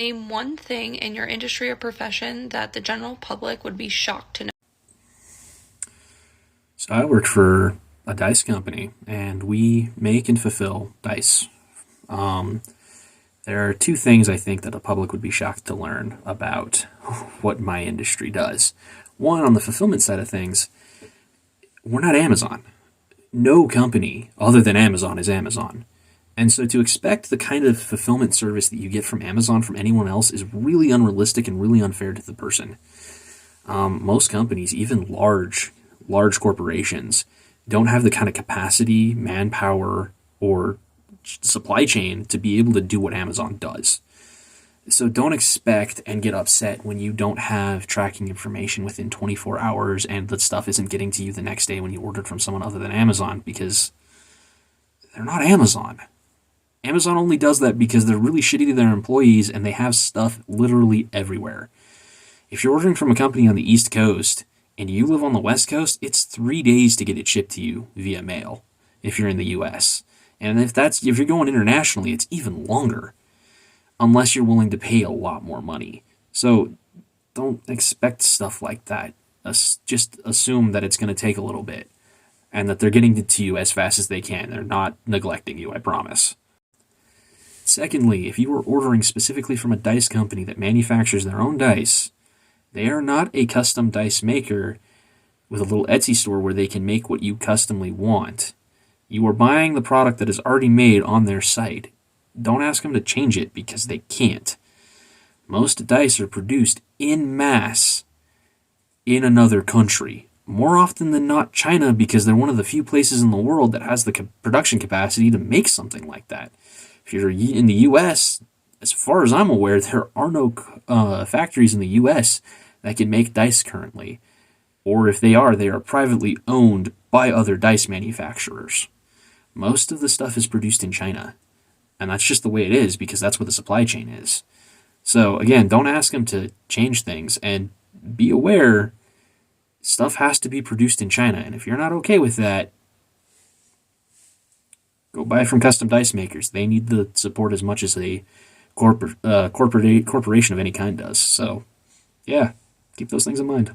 Name one thing in your industry or profession that the general public would be shocked to know. So I work for a dice company, and we make and fulfill dice. Um, there are two things I think that the public would be shocked to learn about what my industry does. One, on the fulfillment side of things, we're not Amazon. No company other than Amazon is Amazon. And so to expect the kind of fulfillment service that you get from Amazon from anyone else is really unrealistic and really unfair to the person. Most companies, even large corporations, don't have the kind of capacity, manpower, or supply chain to be able to do what Amazon does. So don't expect and get upset when you don't have tracking information within 24 hours and the stuff isn't getting to you the next day when you ordered from someone other than Amazon, because they're not Amazon. Amazon only does that because they're really shitty to their employees and they have stuff literally everywhere. If you're ordering from a company on the East Coast and you live on the West Coast, it's 3 days to get it shipped to you via mail if you're in the US. And if you're going internationally, it's even longer, unless you're willing to pay a lot more money. So don't expect stuff like that. Just assume that it's going to take a little bit and that they're getting it to you as fast as they can. They're not neglecting you, I promise. Secondly, if you are ordering specifically from a dice company that manufactures their own dice, they are not a custom dice maker with a little Etsy store where they can make what you customly want. You are buying the product that is already made on their site. Don't ask them to change it because they can't. Most dice are produced in mass in another country. More often than not China, because they're one of the few places in the world that has the production capacity to make something like that. If you're in the US, as far as I'm aware, there are no factories in the US that can make dice currently. Or if they are privately owned by other dice manufacturers. Most of the stuff is produced in China. And that's just the way it is because that's what the supply chain is. So again, don't ask them to change things, and be aware stuff has to be produced in China. And if you're not okay with that, go buy from custom dice makers. They need the support as much as a corporation of any kind does. So yeah, keep those things in mind.